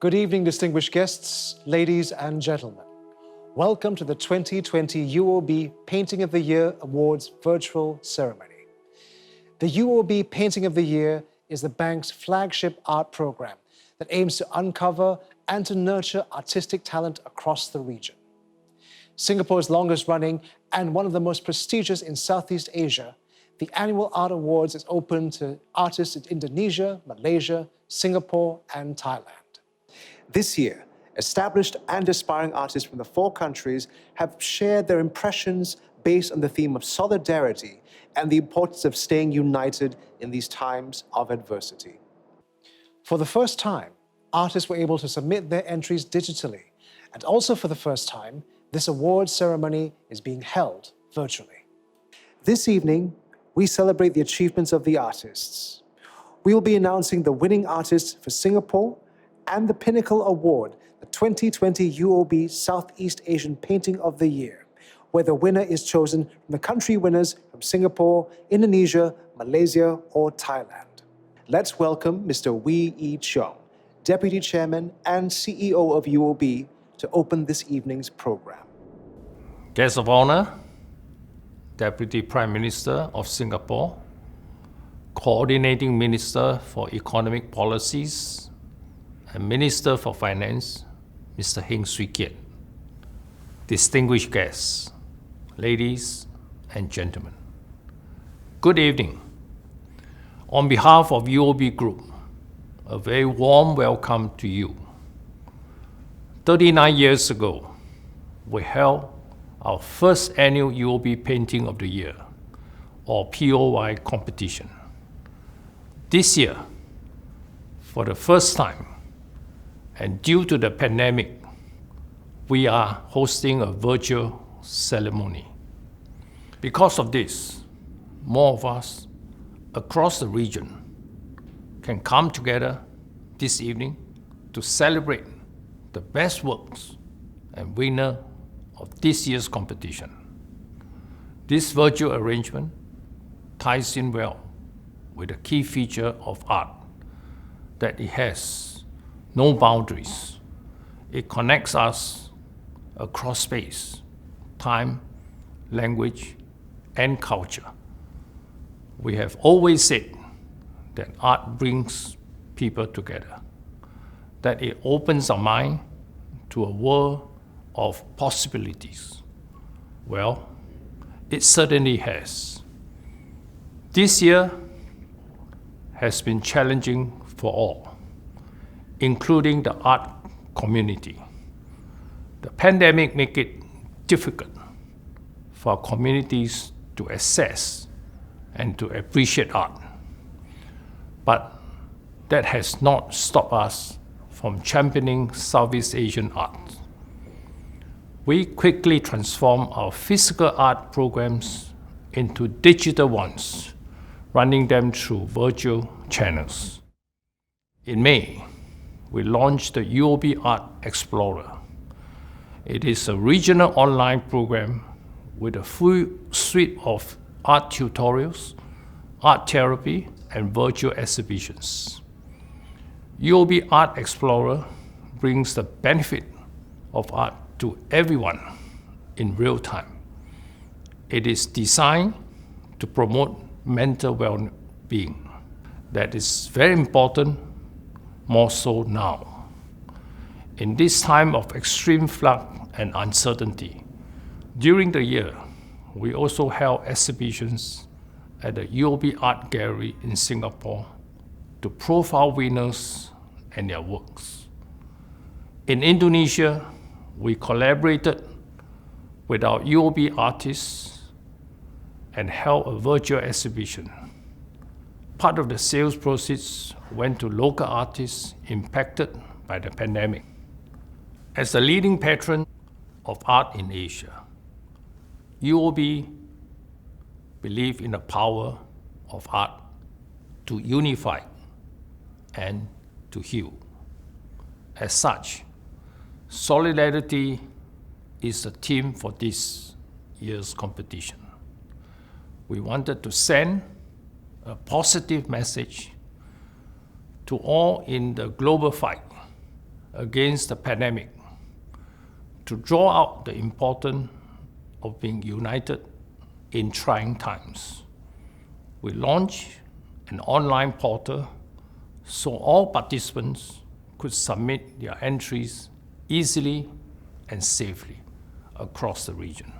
Good evening, distinguished guests, ladies and gentlemen. Welcome to the 2020 UOB Painting of the Year Awards virtual ceremony. The UOB Painting of the Year is the bank's flagship art program that aims to uncover and to nurture artistic talent across the region. Singapore's longest running and one of the most prestigious in Southeast Asia, the annual Art Awards is open to artists in Indonesia, Malaysia, Singapore, and Thailand. This year, established and aspiring artists from the 4 countries have shared their impressions based on the theme of solidarity and the importance of staying united in these times of adversity. For the first time, artists were able to submit their entries digitally, and also for the first time, this awards ceremony is being held virtually. This evening, we celebrate the achievements of the artists. We will be announcing the winning artists for Singapore and the Pinnacle Award, the 2020 UOB Southeast Asian Painting of the Year, where the winner is chosen from the country winners from Singapore, Indonesia, Malaysia, or Thailand. Let's welcome Mr. Wee Ee Cheong, Deputy Chairman and CEO of UOB, to open this evening's program. Guest of honor, Deputy Prime Minister of Singapore, Coordinating Minister for Economic Policies, and Minister for Finance, Mr. Heng Swee Keat. Distinguished guests, ladies and gentlemen, good evening. On behalf of UOB Group, a very warm welcome to you. 39 years ago, we held our first annual UOB Painting of the Year, or POY competition. This year, for the first time, and due to the pandemic, we are hosting a virtual ceremony. Because of this, more of us across the region can come together this evening to celebrate the best works and winner of this year's competition. This virtual arrangement ties in well with the key feature of art, that it has no boundaries. It connects us across space, time, language, and culture. We have always said that art brings people together, that it opens our mind to a world of possibilities. Well, it certainly has. This year has been challenging for all, including the art community. The pandemic made it difficult for communities to access and to appreciate art. But that has not stopped us from championing Southeast Asian art. We quickly transformed our physical art programs into digital ones, running them through virtual channels. In May, we launched the UOB Art Explorer. It is a regional online program with a full suite of art tutorials, art therapy, and virtual exhibitions. UOB Art Explorer brings the benefit of art to everyone in real time. It is designed to promote mental well-being. That is very important, more so now. In this time of extreme flux and uncertainty, during the year, we also held exhibitions at the UOB Art Gallery in Singapore to profile winners and their works. In Indonesia, we collaborated with our UOB artists and held a virtual exhibition. Part of the sales proceeds went to local artists impacted by the pandemic. As a leading patron of art in Asia, UOB believes in the power of art to unify and to heal. As such, solidarity is the theme for this year's competition. We wanted to send a positive message to all in the global fight against the pandemic, to draw out the importance of being united in trying times. We launched an online portal so all participants could submit their entries easily and safely across the region.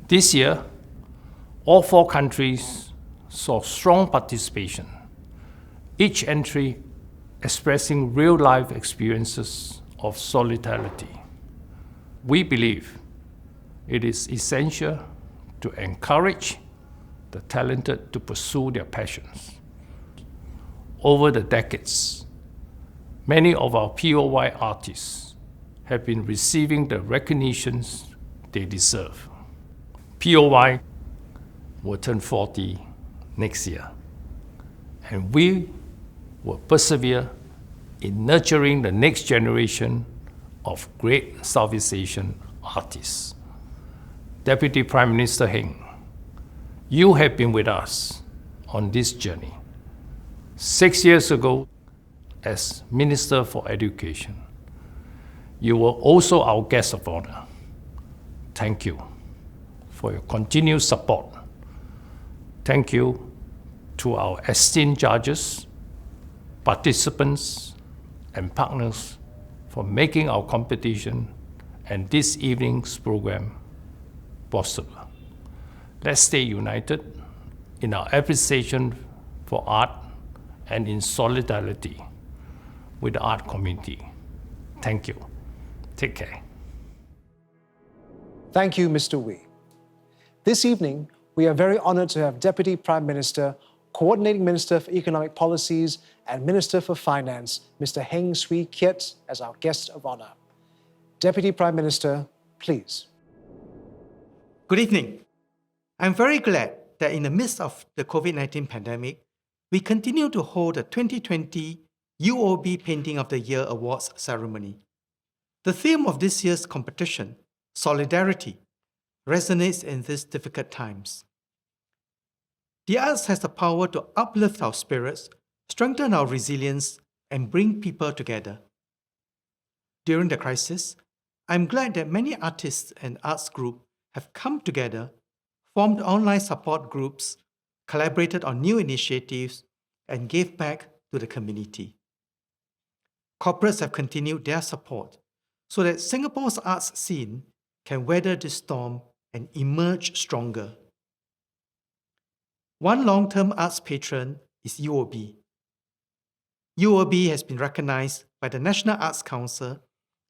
This year, all 4 countries saw strong participation, each entry expressing real-life experiences of solidarity. We believe it is essential to encourage the talented to pursue their passions. Over the decades, many of our POY artists have been receiving the recognitions they deserve. POY will turn 40 next year, and we will persevere in nurturing the next generation of great Southeast Asian artists. Deputy Prime Minister Heng, you have been with us on this journey. 6 years ago, as Minister for Education, you were also our guest of honor. Thank you for your continued support. Thank you to our esteemed judges, participants, and partners for making our competition and this evening's program possible. Let's stay united in our appreciation for art and in solidarity with the art community. Thank you. Take care. Thank you, Mr. Wee. This evening, we are very honored to have Deputy Prime Minister, Coordinating Minister for Economic Policies, and Minister for Finance, Mr. Heng Swee Keat, as our guest of honor. Deputy Prime Minister, please. Good evening. I'm very glad that in the midst of the COVID-19 pandemic, we continue to hold the 2020 UOB Painting of the Year Awards ceremony. The theme of this year's competition, solidarity, resonates in these difficult times. The arts has the power to uplift our spirits, strengthen our resilience, and bring people together. During the crisis, I'm glad that many artists and arts groups have come together, formed online support groups, collaborated on new initiatives, and gave back to the community. Corporates have continued their support so that Singapore's arts scene can weather this storm and emerge stronger. One long-term arts patron is UOB. UOB has been recognized by the National Arts Council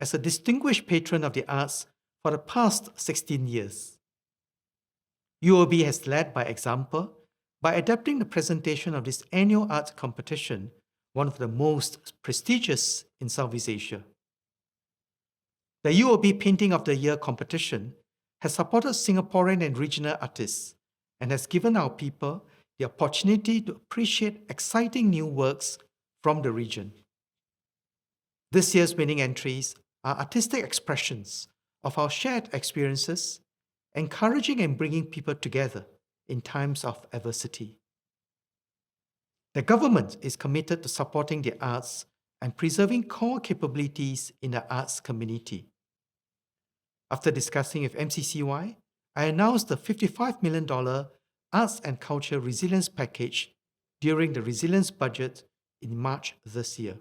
as a distinguished patron of the arts for the past 16 years. UOB has led by example by adapting the presentation of this annual art competition, one of the most prestigious in Southeast Asia. The UOB Painting of the Year competition has supported Singaporean and regional artists and has given our people the opportunity to appreciate exciting new works from the region. This year's winning entries are artistic expressions of our shared experiences, encouraging and bringing people together in times of adversity. The government is committed to supporting the arts and preserving core capabilities in the arts community. After discussing with MCCY, I announced the $55 million Arts and Culture Resilience Package during the Resilience Budget in March this year.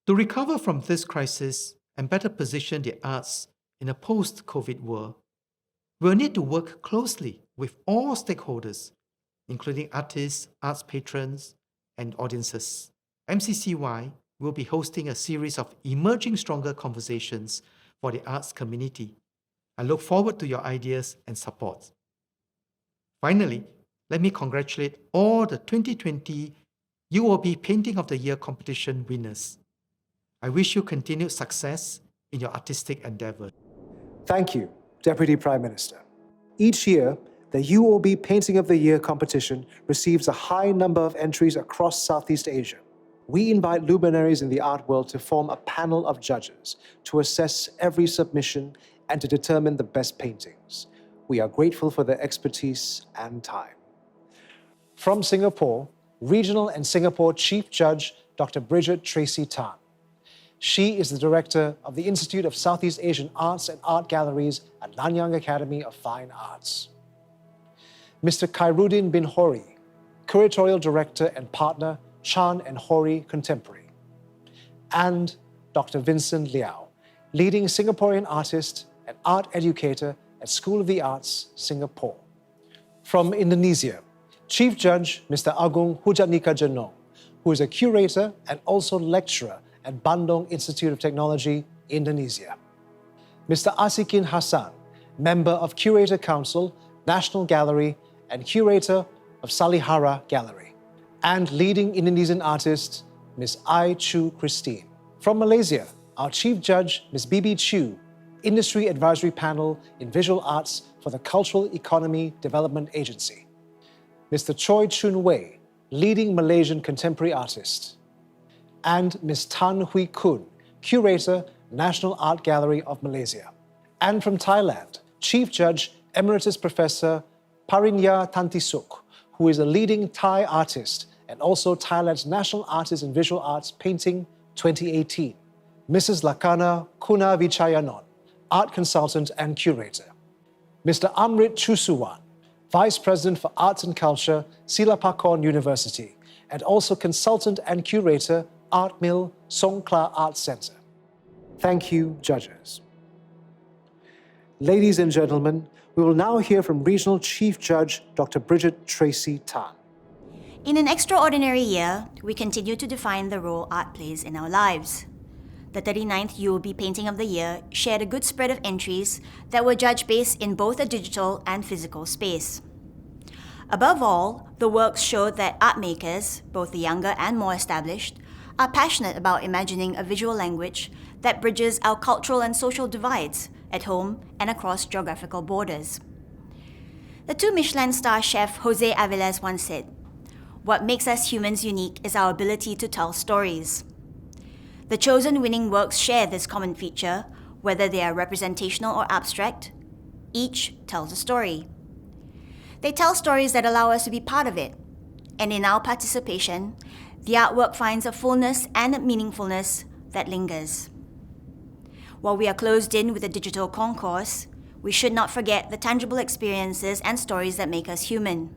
To recover from this crisis and better position the arts in a post-COVID world, we'll need to work closely with all stakeholders, including artists, arts patrons, and audiences. MCCY will be hosting a series of Emerging Stronger conversations for the arts community. I look forward to your ideas and support. Finally, let me congratulate all the 2020 UOB Painting of the Year competition winners. I wish you continued success in your artistic endeavor. Thank you, Deputy Prime Minister. Each year, the UOB Painting of the Year competition receives a high number of entries across Southeast Asia. We invite luminaries in the art world to form a panel of judges to assess every submission and to determine the best paintings. We are grateful for their expertise and time. From Singapore, Regional and Singapore Chief Judge Dr. Bridget Tracy Tan. She is the director of the Institute of Southeast Asian Arts and Art Galleries at Nanyang Academy of Fine Arts. Mr. Khairuddin bin Hori, curatorial director and partner, Chan and Hori Contemporary. And Dr. Vincent Liao, leading Singaporean artist and art educator at School of the Arts, Singapore. From Indonesia, Chief Judge Mr. Agung Hujatnika Janong, who is a curator and also lecturer at Bandung Institute of Technology, Indonesia. Mr. Asikin Hassan, member of Curator Council, National Gallery, and curator of Salihara Gallery. And leading Indonesian artist, Ms. Ai Chu Christine. From Malaysia, our Chief Judge, Ms. Bibi Chu, Industry Advisory Panel in Visual Arts for the Cultural Economy Development Agency. Mr. Choi Chun Wei, leading Malaysian contemporary artist. And Ms. Tan Hui Kun, curator, National Art Gallery of Malaysia. And from Thailand, Chief Judge, Emeritus Professor Parinya Tantisuk, who is a leading Thai artist and also Thailand's National Artist in Visual Arts Painting 2018. Mrs. Lakana Kunavichayanon, art consultant and curator. Mr. Amrit Chusuwan, Vice President for Arts and Culture, Silapakon University, and also consultant and curator, Art Mill, Songkla Arts Center. Thank you, judges. Ladies and gentlemen, we will now hear from Regional Chief Judge Dr. Bridget Tracy Tan. In an extraordinary year, we continue to define the role art plays in our lives. The 39th UOB Painting of the Year shared a good spread of entries that were judge-based in both a digital and physical space. Above all, the works showed that art makers, both the younger and more established, are passionate about imagining a visual language that bridges our cultural and social divides at home and across geographical borders. The 2 Michelin star chef Jose Avilés once said, "What makes us humans unique is our ability to tell stories." The chosen winning works share this common feature, whether they are representational or abstract. Each tells a story. They tell stories that allow us to be part of it, and in our participation, the artwork finds a fullness and meaningfulness that lingers. While we are closed in with a digital concourse, we should not forget the tangible experiences and stories that make us human.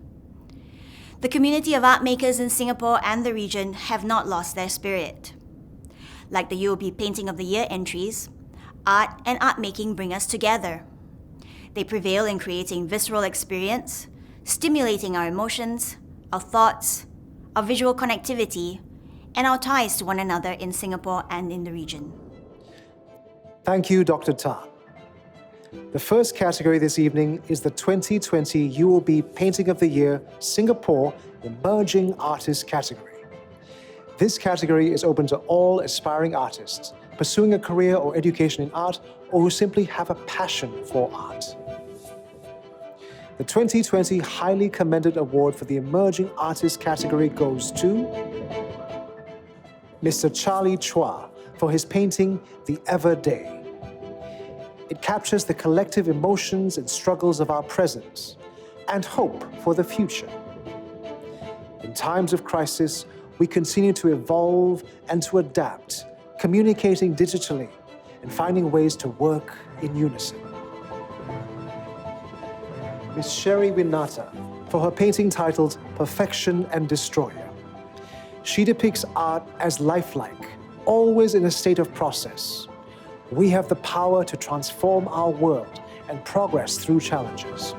The community of art makers in Singapore and the region have not lost their spirit. Like the UOB Painting of the Year entries, art and art making bring us together. They prevail in creating visceral experience, stimulating our emotions, our thoughts, our visual connectivity, and our ties to one another in Singapore and in the region. Thank you, Dr. Tan. The first category this evening is the 2020 UOB Painting of the Year Singapore Emerging Artist category. This category is open to all aspiring artists pursuing a career or education in art or who simply have a passion for art. The 2020 Highly Commended Award for the Emerging Artist category goes to Mr. Charlie Chua for his painting The Ever Day. It captures the collective emotions and struggles of our present and hope for the future. In times of crisis, we continue to evolve and to adapt, communicating digitally and finding ways to work in unison. Ms. Sherry Winata for her painting titled Perfection and Destroyer. She depicts art as lifelike, always in a state of process. We have the power to transform our world and progress through challenges.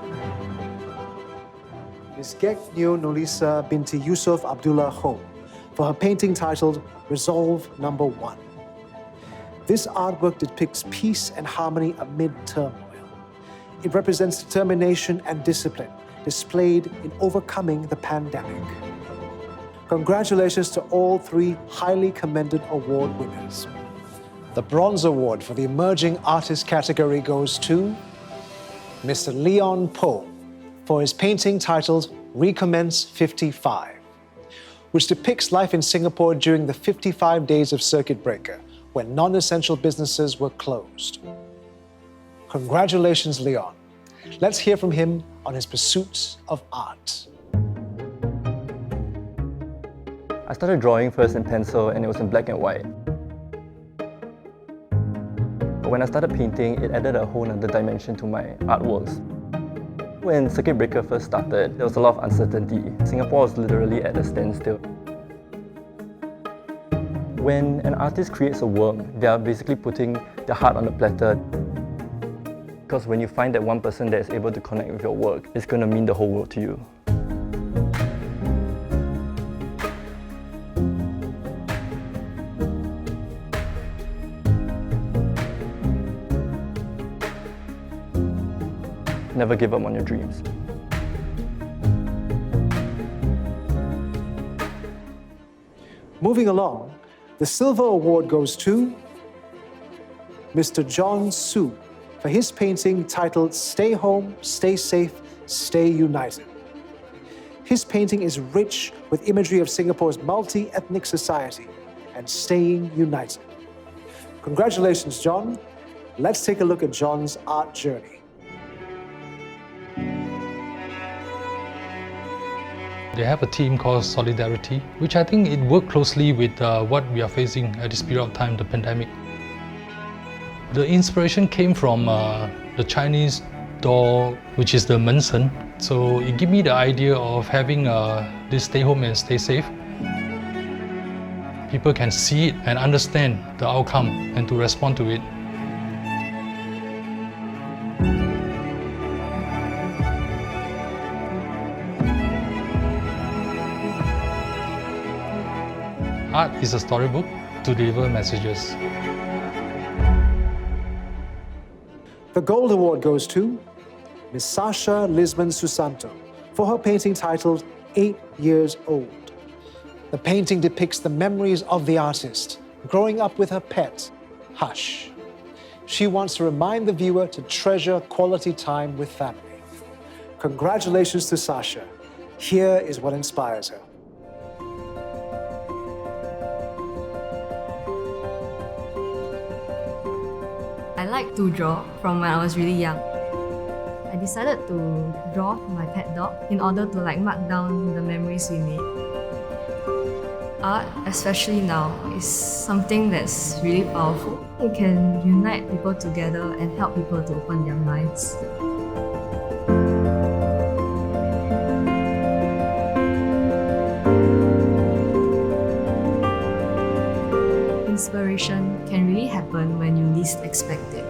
Ms. Gek Nyo Nolisa binti Yusuf Abdullah Ho for her painting titled Resolve Number 1. This artwork depicts peace and harmony amid turmoil. It represents determination and discipline displayed in overcoming the pandemic. Congratulations to all 3 highly commended award winners. The Bronze Award for the Emerging Artist category goes to Mr. Leon Poe for his painting titled Recommence 55, which depicts life in Singapore during the 55 days of circuit breaker, when non-essential businesses were closed. Congratulations, Leon. Let's hear from him on his pursuit of art. I started drawing first in pencil and it was in black and white. But when I started painting, it added a whole other dimension to my artworks. When circuit breaker first started, there was a lot of uncertainty. Singapore was literally at a standstill. When an artist creates a work, they are basically putting their heart on the platter. Because when you find that one person that is able to connect with your work, it's going to mean the whole world to you. Never give up on your dreams. Moving along, the Silver Award goes to Mr. John Su for his painting titled Stay Home, Stay Safe, Stay United. His painting is rich with imagery of Singapore's multi-ethnic society and staying united. Congratulations, John. Let's take a look at John's art journey. They have a team called Solidarity, which I think it worked closely with what we are facing at this period of time, the pandemic. The inspiration came from the Chinese door, which is the Mensen. So it gave me the idea of having this stay home and stay safe. People can see it and understand the outcome and to respond to it. Art is a storybook to deliver messages. The Gold Award goes to Ms. Sasha Lisman Susanto for her painting titled 8 Years Old. The painting depicts the memories of the artist growing up with her pet, Hush. She wants to remind the viewer to treasure quality time with family. Congratulations to Sasha. Here is what inspires her. I like to draw from when I was really young. I decided to draw my pet dog in order to mark down the memories we made. Art, especially now, is something that's really powerful. It can unite people together and help people to open their minds. Inspiration can really happen when you least expect it.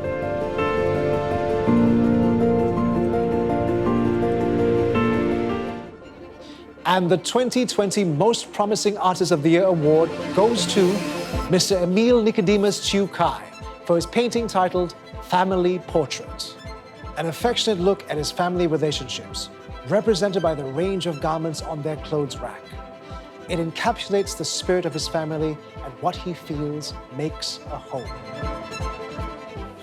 And the 2020 Most Promising Artist of the Year award goes to Mr. Emil Nicodemus Chiu Kai for his painting titled Family Portrait. An affectionate look at his family relationships, represented by the range of garments on their clothes rack. It encapsulates the spirit of his family and what he feels makes a home.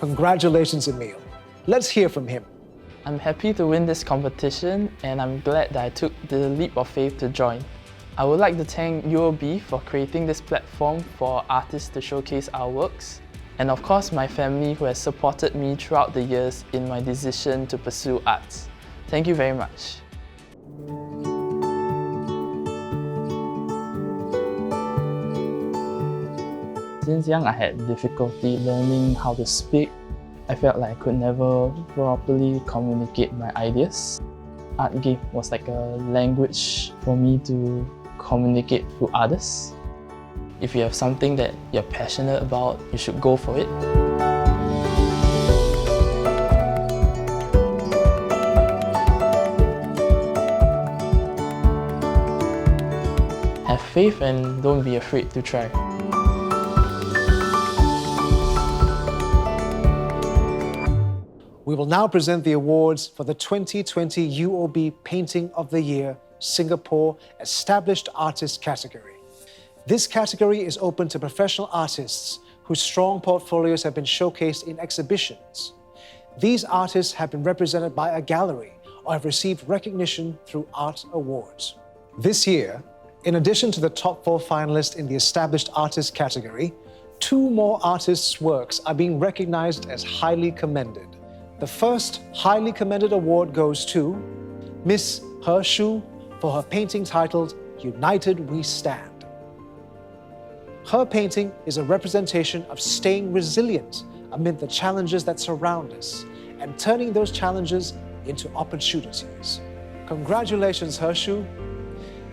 Congratulations, Emil. Let's hear from him. I'm happy to win this competition and I'm glad that I took the leap of faith to join. I would like to thank UOB for creating this platform for artists to showcase our works, and of course my family who has supported me throughout the years in my decision to pursue arts. Thank you very much. Since young I had difficulty learning how to speak. I felt like I could never properly communicate my ideas. Art game was like a language for me to communicate to others. If you have something that you're passionate about, you should go for it. Have faith and don't be afraid to try. We will now present the awards for the 2020 UOB Painting of the Year Singapore Established Artist category. This category is open to professional artists whose strong portfolios have been showcased in exhibitions. These artists have been represented by a gallery or have received recognition through art awards. This year, in addition to the top 4 finalists in the Established Artist category, 2 more artists' works are being recognized as highly commended. The first highly commended award goes to Miss He Shu for her painting titled United We Stand. Her painting is a representation of staying resilient amid the challenges that surround us and turning those challenges into opportunities. Congratulations, Hershu.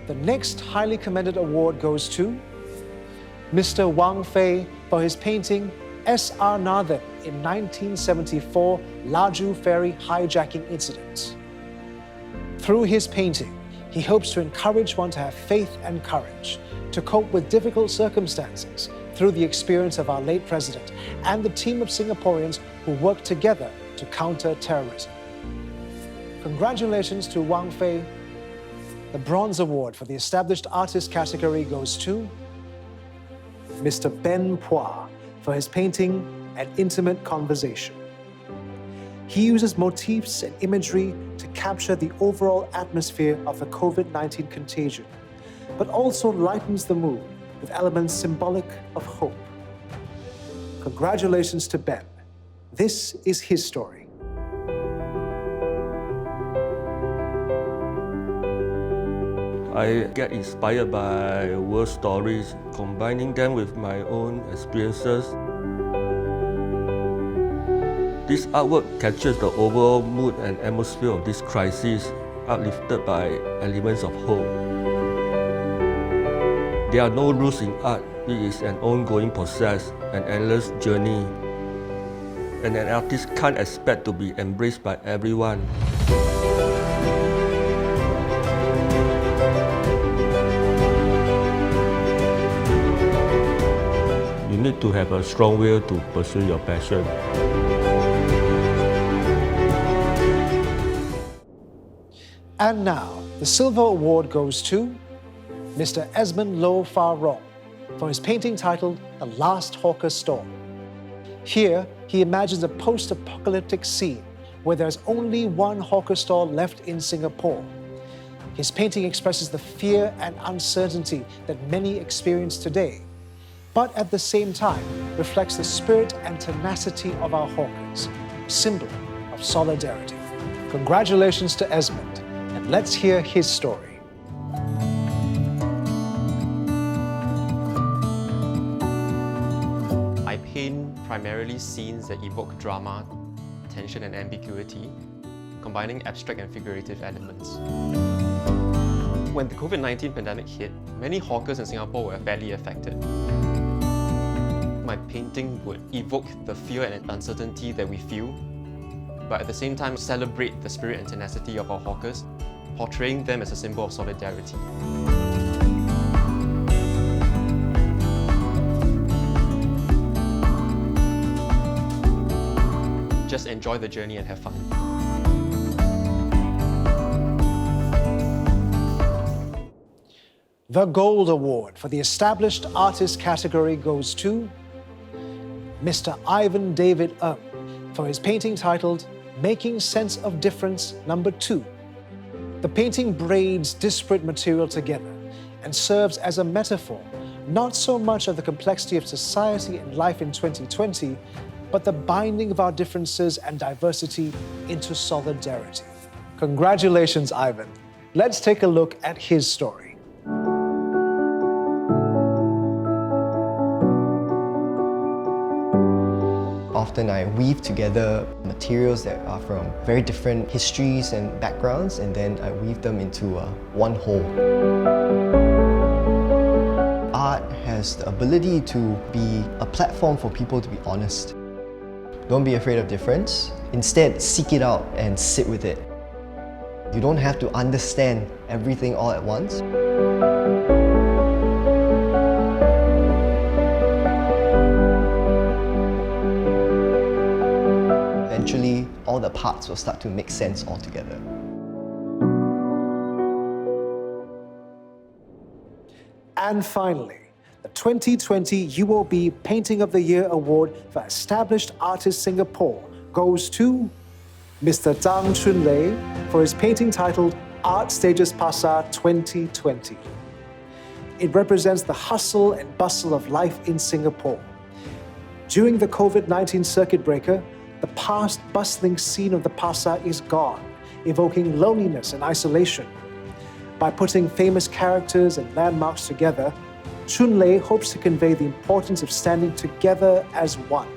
The next highly commended award goes to Mr. Wang Fei for his painting S.R. Nathan in 1974 Laju Ferry hijacking incident. Through his painting, he hopes to encourage one to have faith and courage, to cope with difficult circumstances through the experience of our late president and the team of Singaporeans who worked together to counter terrorism. Congratulations to Wang Fei. The Bronze Award for the Established Artist category goes to Mr. Ben Pua for his painting An Intimate Conversation. He uses motifs and imagery to capture the overall atmosphere of the COVID-19 contagion, but also lightens the mood with elements symbolic of hope. Congratulations to Ben. This is his story. I get inspired by world stories, combining them with my own experiences. This artwork captures the overall mood and atmosphere of this crisis, uplifted by elements of hope. There are no rules in art. It is an ongoing process, an endless journey. And an artist can't expect to be embraced by everyone. You need to have a strong will to pursue your passion. And now, the Silver Award goes to Mr. Esmond Low Far Rong for his painting titled The Last Hawker Stall. Here, he imagines a post-apocalyptic scene where there's only one hawker stall left in Singapore. His painting expresses the fear and uncertainty that many experience today, but at the same time reflects the spirit and tenacity of our hawkers, symbol of solidarity. Congratulations to Esmond, and let's hear his story. I paint primarily scenes that evoke drama, tension and ambiguity, combining abstract and figurative elements. When the COVID-19 pandemic hit, many hawkers in Singapore were badly affected. My painting would evoke the fear and uncertainty that we feel, but at the same time celebrate the spirit and tenacity of our hawkers, portraying them as a symbol of solidarity. Just enjoy the journey and have fun. The Gold Award for the Established Artist category goes to Mr. Ivan David Ng for his painting titled Making Sense of Difference No. 2. The painting braids disparate material together and serves as a metaphor, not so much of the complexity of society and life in 2020, but the binding of our differences and diversity into solidarity. Congratulations, Ivan. Let's take a look at his story. Often I weave together materials that are from very different histories and backgrounds, and then I weave them into one whole. Art has the ability to be a platform for people to be honest. Don't be afraid of difference. Instead, seek it out and sit with it. You don't have to understand everything all at once. Eventually, all the parts will start to make sense altogether. And finally, the 2020 UOB Painting of the Year Award for Established Artist Singapore goes to Mr. Zhang Chunlei for his painting titled Art Stages Pasar 2020. It represents the hustle and bustle of life in Singapore. During the COVID-19 circuit breaker, the past bustling scene of the Pasar is gone, evoking loneliness and isolation. By putting famous characters and landmarks together, Chun Lei hopes to convey the importance of standing together as one,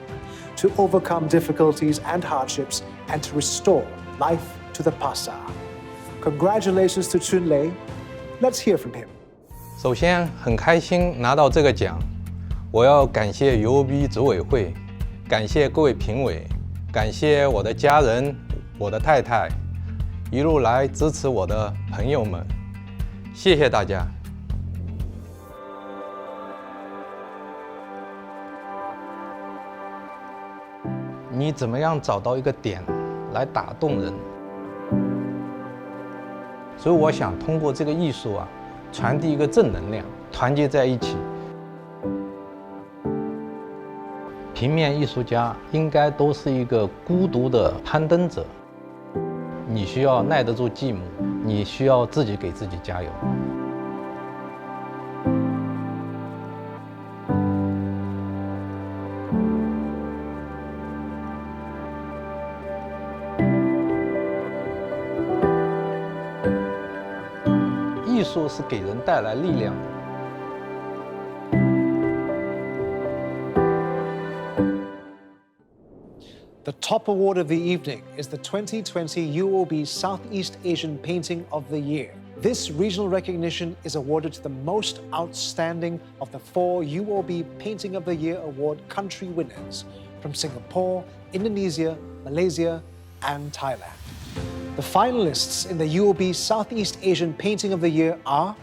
to overcome difficulties and hardships, and to restore life to the pasar. Congratulations to Chun Lei. Let's hear from him. 首先，很开心拿到这个奖，我要感谢 UOB 组委会，感谢各位评委，感谢我的家人、我的太太，一路来支持我的朋友们，谢谢大家。你怎么样找到一个点来打动人？所以我想通过这个艺术啊，传递一个正能量，团结在一起。平面艺术家应该都是一个孤独的攀登者，你需要耐得住寂寞，你需要自己给自己加油。艺术是给人带来力量的。The top award of the evening is the 2020 UOB Southeast Asian Painting of the Year. This regional recognition is awarded to the most outstanding of the 4 UOB Painting of the Year Award country winners from Singapore, Indonesia, Malaysia, and Thailand. The finalists in the UOB Southeast Asian Painting of the Year are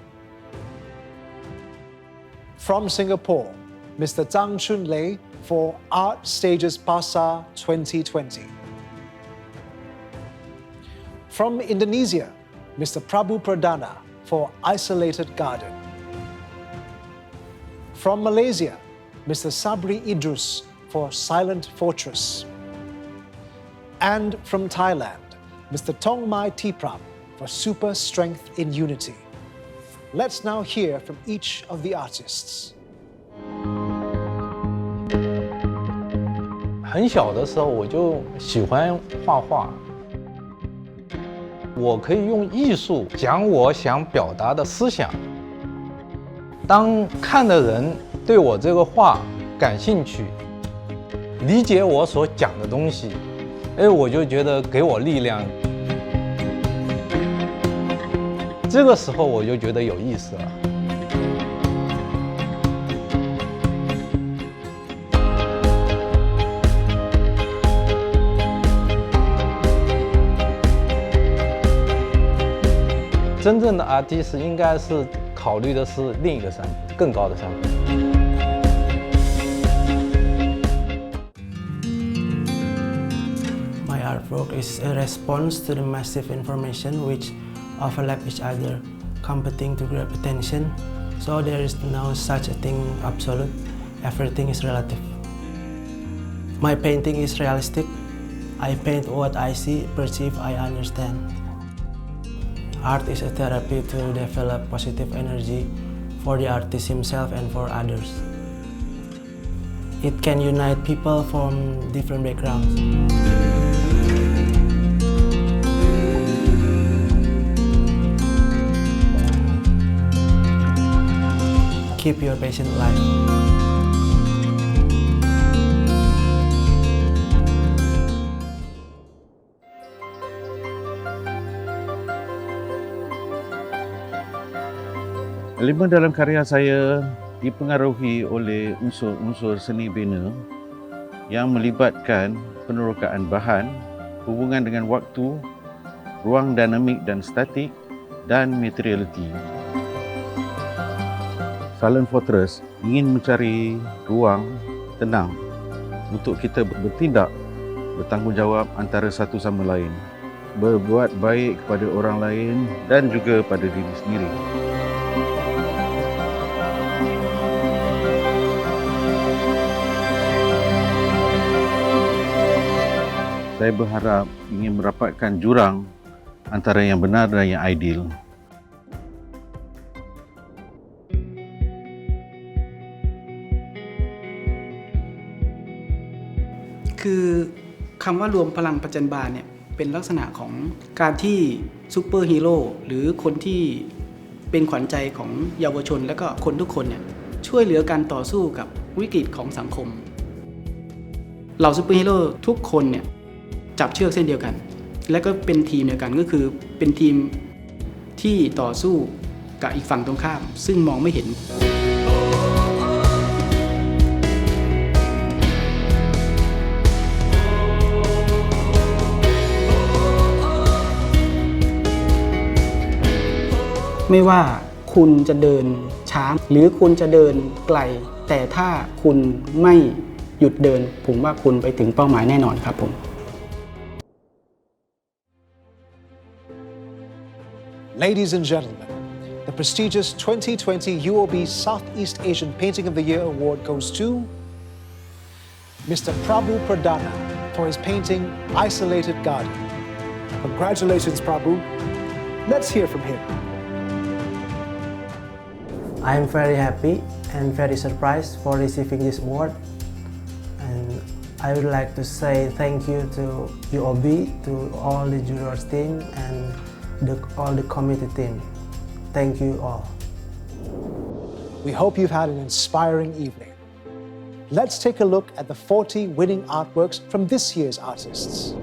from Singapore, Mr. Zhang Chun Lei for Art Stages Pasar 2020. From Indonesia, Mr. Prabu Pradana for Isolated Garden. From Malaysia, Mr. Sabri Idrus for Silent Fortress. And from Thailand, Mr. Tongmai Tipram for Super Strength in Unity. Let's now hear from each of the artists. 很小的时候我就喜欢画画，我可以用艺术讲我想表达的思想。当看的人对我这个画感兴趣，理解我所讲的东西，我就觉得给我力量。这个时候我就觉得有意思了。真正的 artist 应该是考虑的是另一个山峰，更高的山峰。My artwork is a response to the massive information which overlap each other, competing to grab attention. So there is no such a thing absolute. Everything is relative. My painting is realistic. I paint what I see, perceive, I understand. Art is a therapy to develop positive energy for the artist himself and for others. It can unite people from different backgrounds. Keep your passion alive. Elemen dalam karya saya dipengaruhi oleh unsur-unsur seni bina yang melibatkan penerokaan bahan, hubungan dengan waktu, ruang dinamik dan statik, dan materiality. Silent Fortress ingin mencari ruang tenang untuk kita bertindak, bertanggungjawab antara satu sama lain, berbuat baik kepada orang lain dan juga pada diri sendiri. Saya berharap ingin merapatkan jurang antara yang benar dan yang ideal. Kata รวมพลังประจันบานเนี่ยเป็นลักษณะของการที่ซูเปอร์ฮีโร่หรือคนที่เป็นขวัญใจของเยาวชนและก็คนทุกคนเนี่ย ช่วยเหลือการต่อสู้กับวิกฤตของสังคมเหล่าซูเปอร์ฮีโร่ทุกคนเนี่ยจับเชือกเส้นเดียวกันและก็เป็นทีมเดียวกันก็คือเป็นทีมที่ต่อสู้กับอีกฝั่งตรงข้ามซึ่งมองไม่เห็นไม่ว่าคุณจะเดินช้าหรือคุณจะเดินไกลแต่ถ้าคุณไม่หยุดเดินผมว่าคุณไปถึงเป้าหมายแน่นอนครับผม Ladies and gentlemen, the prestigious 2020 UOB Southeast Asian Painting of the Year award goes to Mr. Prabhu Pradana for his painting Isolated Garden. Congratulations, Prabhu. Let's hear from him. I am very happy and very surprised for receiving this award. And I would like to say thank you to UOB, to all the jurors team and all the committee team. Thank you all. We hope you've had an inspiring evening. Let's take a look at the 40 winning artworks from this year's artists.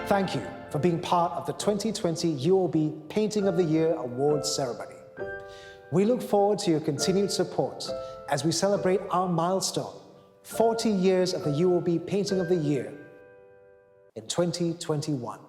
Thank you for being part of the 2020 UOB Painting of the Year Awards ceremony. We look forward to your continued support as we celebrate our milestone, 40 years of the UOB Painting of the Year in 2021.